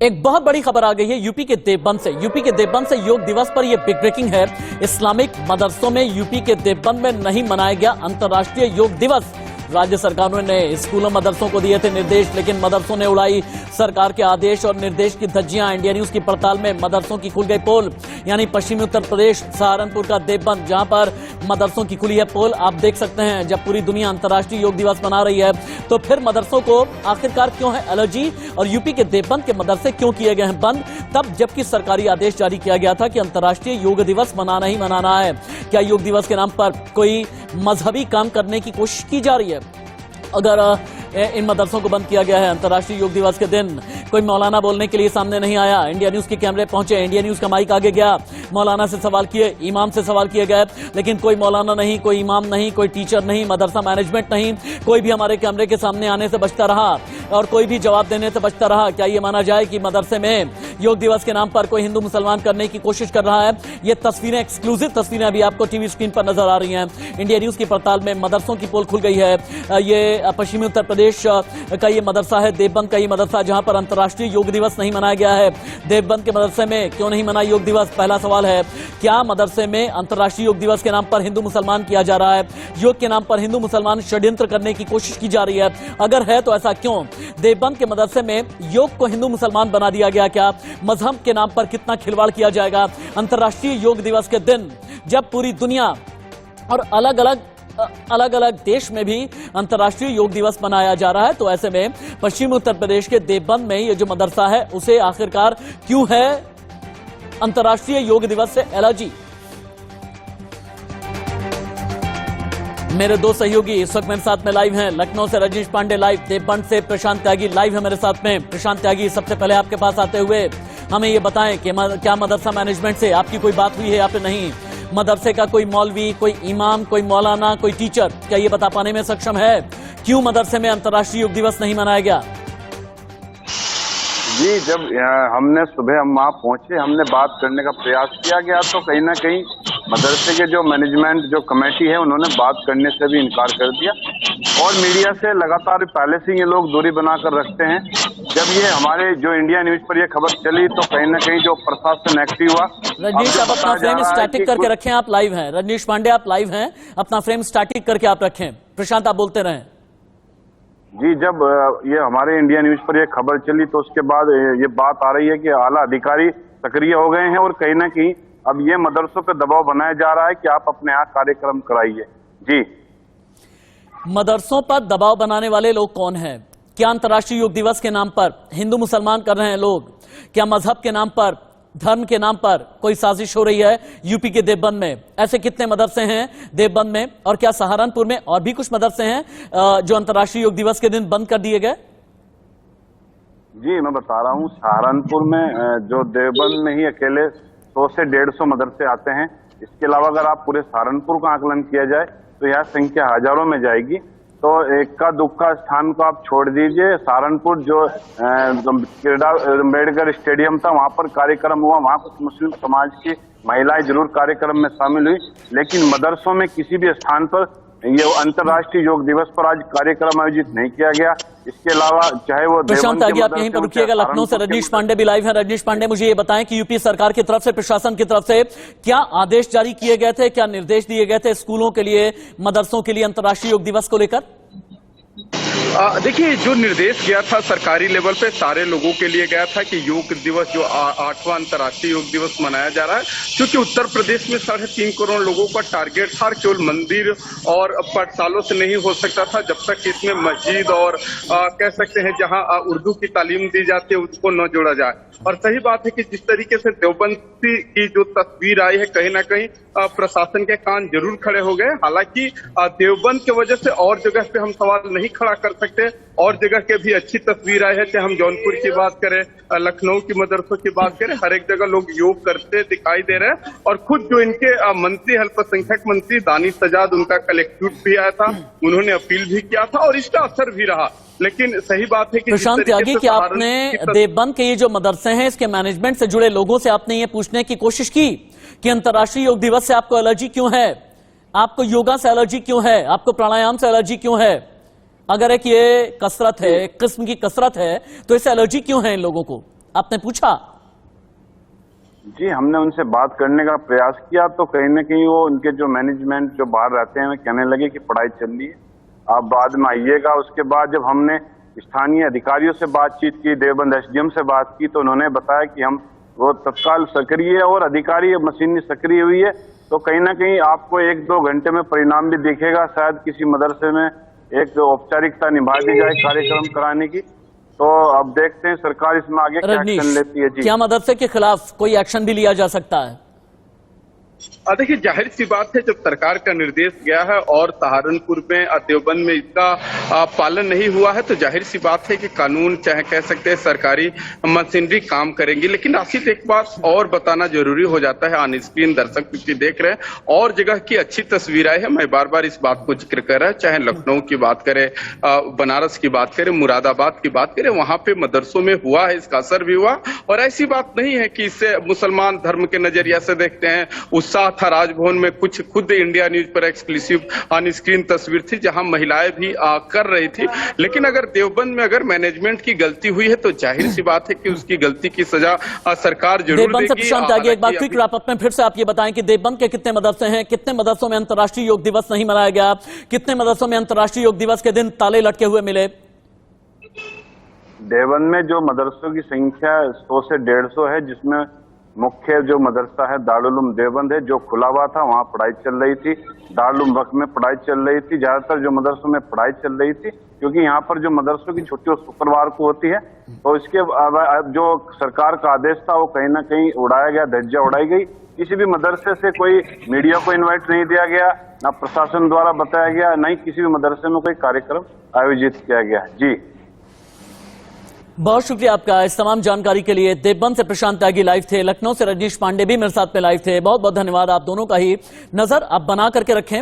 एक बहुत बड़ी खबर आ गई है यूपी के देवबंद से। यूपी के देवबंद से योग दिवस पर यह बिग ब्रेकिंग है। इस्लामिक मदरसों में यूपी के देवबंद में नहीं मनाया गया अंतर्राष्ट्रीय योग दिवस। राज्य सरकारों ने स्कूलों मदरसों को दिए थे निर्देश, लेकिन मदरसों ने उड़ाई सरकार के आदेश और निर्देश की धज्जियां। इंडिया न्यूज की पड़ताल में मदरसों की खुल गई पोल, यानी पश्चिमी उत्तर प्रदेश सहारनपुर का देवबंद, जहां पर मदरसों की खुली है पोल। आप देख सकते हैं, जब पूरी दुनिया अंतर्राष्ट्रीय योग दिवस मना रही है तो फिर मदरसों को आखिरकार क्यों है एलर्जी, और यूपी के देवबंद के मदरसे क्यों किए गए हैं बंद, तब जबकि सरकारी आदेश जारी किया गया था कि अंतर्राष्ट्रीय योग दिवस मनाना ही मनाना है। क्या योग दिवस के नाम पर कोई मजहबी काम करने की कोशिश की जा रही है? अगर इन मदरसों को बंद किया गया है अंतर्राष्ट्रीय योग दिवस के दिन, कोई मौलाना बोलने के लिए सामने नहीं आया। इंडिया न्यूज के कैमरे पहुंचे, इंडिया न्यूज का माइक आगे गया, मौलाना से सवाल किए, इमाम से सवाल किए गए, लेकिन कोई मौलाना नहीं, कोई इमाम नहीं, कोई टीचर नहीं, मदरसा मैनेजमेंट नहीं, कोई भी हमारे कैमरे के सामने आने से बचता रहा और कोई भी जवाब देने से बचता रहा। क्या ये माना जाए कि मदरसे में योग दिवस के नाम पर कोई हिंदू मुसलमान करने की कोशिश कर रहा है? ये तस्वीरें, एक्सक्लूसिव तस्वीरें अभी आपको टीवी स्क्रीन पर नजर आ रही हैं। इंडिया न्यूज की पड़ताल में मदरसों की पोल खुल गई है। ये पश्चिमी उत्तर प्रदेश का ये मदरसा है, देवबंद का ये मदरसा, जहां पर अंतर्राष्ट्रीय योग दिवस नहीं मनाया गया है। देवबंद के मदरसे में क्यों नहीं मना योग दिवस? पहला सवाल है, क्या मदरसे में अंतर्राष्ट्रीय योग दिवस के नाम पर हिंदू मुसलमान किया जा रहा है? योग के नाम पर हिंदू मुसलमान षड्यंत्र करने की कोशिश की जा रही है? अगर है तो ऐसा क्यों? देवबंद के मदरसे में योग को हिंदू मुसलमान बना दिया गया क्या? मजहब के नाम पर कितना खिलवाड़ किया जाएगा अंतर्राष्ट्रीय योग दिवस के दिन, जब पूरी दुनिया और अलग अलग देश में भी अंतर्राष्ट्रीय योग दिवस मनाया जा रहा है? तो ऐसे में पश्चिमी उत्तर प्रदेश के देवबंद में ये जो मदरसा है, उसे आखिरकार क्यों है अंतर्राष्ट्रीय योग दिवस से एलर्जी? मेरे दो सहयोगी इस वक्त मेरे साथ में लाइव हैं। लखनऊ से रजनीश पांडे लाइव, देवबंद से प्रशांत त्यागी लाइव है मेरे साथ में। प्रशांत त्यागी, सबसे पहले आपके पास आते हुए हमें ये बताएं कि क्या मदरसा मैनेजमेंट से आपकी कोई बात हुई है या फिर नहीं? मदरसे का कोई मौलवी, कोई इमाम, कोई मौलाना, कोई टीचर, क्या ये बता पाने में सक्षम है क्यों मदरसे में अंतर्राष्ट्रीय योग दिवस नहीं मनाया गया? जी, जब हमने सुबह हम वहाँ पहुंचे, हमने बात करने का प्रयास किया गया तो कहीं ना कहीं मदरसे के जो मैनेजमेंट, जो कमेटी है, उन्होंने बात करने से भी इनकार कर दिया और मीडिया से लगातार पहले से ये लोग दूरी बनाकर रखते हैं। जब ये हमारे जो इंडिया न्यूज पर ये खबर चली तो कहीं ना कहीं जो प्रशासन एक्टिव हुआ। रजनीश, आप अपना फ्रेम स्टैटिक करके रखें, आप लाइव हैं। रजनीश पांडे, आप लाइव हैं, अपना फ्रेम स्टैटिक करके आप रखें। प्रशांत, आप बोलते रहें। जी, जब ये हमारे इंडिया न्यूज पर ये खबर चली तो उसके बाद ये बात आ रही है कि आला अधिकारी सक्रिय हो गए हैं और कहीं ना कहीं अब ये मदरसों पे दबाव बनाया जा रहा है कि आप अपने यहाँ कार्यक्रम कराइए। जी, मदरसों पर दबाव बनाने वाले लोग कौन हैं? क्या अंतर्राष्ट्रीय योग दिवस के नाम पर हिंदू मुसलमान कर रहे हैं लोग? क्या मजहब के नाम पर, धर्म के नाम पर कोई साजिश हो रही है यूपी के देवबंद में? ऐसे कितने मदरसे हैं देवबंद में, और क्या सहारनपुर में और भी कुछ मदरसे हैं जो अंतर्राष्ट्रीय योग दिवस के दिन बंद कर दिए गए? जी, मैं बता रहा हूँ, सहारनपुर में जो देवबंद में ही अकेले 100 से 150 मदरसे आते हैं। इसके अलावा अगर आप पूरे सहारनपुर का आकलन किया जाए तो यह संख्या हजारों में जाएगी। तो इक्का दुक्का स्थान को आप छोड़ दीजिए, सहारनपुर जो अम्बेडकर स्टेडियम था, वहां पर कार्यक्रम हुआ, वहां कुछ मुस्लिम समाज की महिलाएं जरूर कार्यक्रम में शामिल हुई, लेकिन मदरसों में किसी भी स्थान पर ये अंतर्राष्ट्रीय योग दिवस पर आज कार्यक्रम आयोजित नहीं किया गया। इसके अलावा चाहे वो प्रशांत त्यागी, आप यहीं पर रुकिएगा। लखनऊ से रजनीश पांडे भी लाइव हैं। रजनीश पांडे, मुझे ये बताएं कि यूपी सरकार की तरफ से, प्रशासन की तरफ से क्या आदेश जारी किए गए थे, क्या निर्देश दिए गए थे स्कूलों के लिए, मदरसों के लिए अंतर्राष्ट्रीय योग दिवस को लेकर? देखिए, जो निर्देश गया था सरकारी लेवल पे सारे लोगों के लिए गया था कि योग दिवस जो 8वां अंतर्राष्ट्रीय योग दिवस मनाया जा रहा है, क्योंकि उत्तर प्रदेश में 3.5 करोड़ लोगों का टारगेट था। केवल मंदिर और पाठशालों से नहीं हो सकता था जब तक इसमें मस्जिद और कह सकते हैं जहां उर्दू की तालीम दी जाती है उसको न जोड़ा जाए। और सही बात है कि जिस तरीके से देवबंद की जो तस्वीर आई है, कहीं ना कहीं प्रशासन के कान जरूर खड़े हो गए। हालांकि देवबंद की वजह से और जगह पे हम सवाल नहीं खड़ा कर सकते, और जगह के भी अच्छी तस्वीर आई है। चाहे हम जौनपुर की बात करें, लखनऊ की मदरसों की बात करें, हर एक जगह लोग योग करते दिखाई दे रहे हैं। और खुद जो इनके मंत्री, अल्पसंख्यक मंत्री दानिश सजाद, उनका कलेक्टिव भी आया था, उन्होंने अपील भी किया था और इसका असर भी रहा। लेकिन सही बात है कि प्रशांत त्यागी, कि आपने देवबंद के ये जो मदरसे हैं, इसके मैनेजमेंट से जुड़े लोगों से आपने ये पूछने की कोशिश की कि अंतर्राष्ट्रीय योग दिवस से आपको एलर्जी क्यों है? आपको योगा से एलर्जी क्यों है? आपको प्राणायाम से एलर्जी क्यों है? अगर एक ये कसरत है, एक किस्म की कसरत है, तो इससे एलर्जी क्यों है इन लोगों को? आपने पूछा? जी, हमने उनसे बात करने का प्रयास किया तो कहीं ना कहीं वो उनके जो मैनेजमेंट जो बाहर रहते हैं कहने लगे कि पढ़ाई चल रही है, आप बाद में आइएगा। उसके बाद जब हमने स्थानीय अधिकारियों से बातचीत की, देवबंद एसडीएम से बात की, तो उन्होंने बताया कि हम वो तत्काल सक्रिय है और अधिकारी मशीनरी सक्रिय हुई है, तो कहीं ना कहीं आपको 1-2 घंटे में परिणाम भी दिखेगा। शायद किसी मदरसे में एक औपचारिकता निभा दी जाए कार्यक्रम कराने की, तो अब देखते हैं सरकार इसमें आगे क्या एक्शन लेती है। जी, क्या मदरसे के खिलाफ कोई एक्शन भी लिया जा सकता है? देखिए, जाहिर सी बात है, जब सरकार का निर्देश गया है और सहारनपुर में देवबंद में इसका पालन नहीं हुआ है, तो जाहिर सी बात है कि कानून, चाहे कह सकते हैं सरकारी मशीनरी काम करेंगी। लेकिन आसिफ, एक बात और बताना जरूरी हो जाता है, ऑन स्क्रीन दर्शक क्योंकि देख रहे हैं और जगह की अच्छी तस्वीर आई है, मैं बार बार इस बात को जिक्र कर रहा है, चाहे लखनऊ की बात करें, बनारस की बात करें, मुरादाबाद की बात करें, वहां पे मदरसों में हुआ है, इसका असर भी हुआ। और ऐसी बात नहीं है कि इससे मुसलमान धर्म के नजरिया से देखते हैं। उत्साह था राजभवन में, कुछ खुद इंडिया न्यूज पर एक्सक्लूसिव ऑन स्क्रीन तस्वीर थी जहां महिलाएं भी कर रही थी। लेकिन अगर देवबंद में अगर मैनेजमेंट की गलती हुई है तो जाहिर सी बात है कि उसकी गलती की सजा सरकार जरूर देगी। देवबंद से प्रशांत त्यागी, एक बार क्विक रैप अप में फिर से आप ये बताएं कि देवबंद के कितने मदरसे हैं, कितने मदरसों में अंतर्राष्ट्रीय योग दिवस नहीं मनाया गया, कितने मदरसों में अंतर्राष्ट्रीय योग दिवस के दिन ताले लटके हुए मिले? देवबंद में जो मदरसों की संख्या 100 से 150 है, जिसमें मुख्य जो मदरसा है दारुल उलूम देवबंद है, जो खुला हुआ था, वहाँ पढ़ाई चल रही थी। दारुल उलूम वक्त में पढ़ाई चल रही थी, ज्यादातर जो मदरसों में पढ़ाई चल रही थी, क्योंकि यहाँ पर जो मदरसों की छुट्टी शुक्रवार को होती है, तो इसके जो सरकार का आदेश था वो कहीं ना कहीं उड़ाया गया, धज्जियां उड़ाई गई। किसी भी मदरसे से कोई मीडिया को इन्वाइट नहीं दिया गया, ना प्रशासन द्वारा बताया गया, न ही किसी भी मदरसे में कोई कार्यक्रम आयोजित किया गया। जी, बहुत शुक्रिया आपका इस तमाम जानकारी के लिए। देवबंद से प्रशांत त्यागी लाइव थे, लखनऊ से रजनीश पांडे भी मेरे साथ में लाइव थे। बहुत बहुत धन्यवाद आप दोनों का ही। नजर आप बना करके रखें।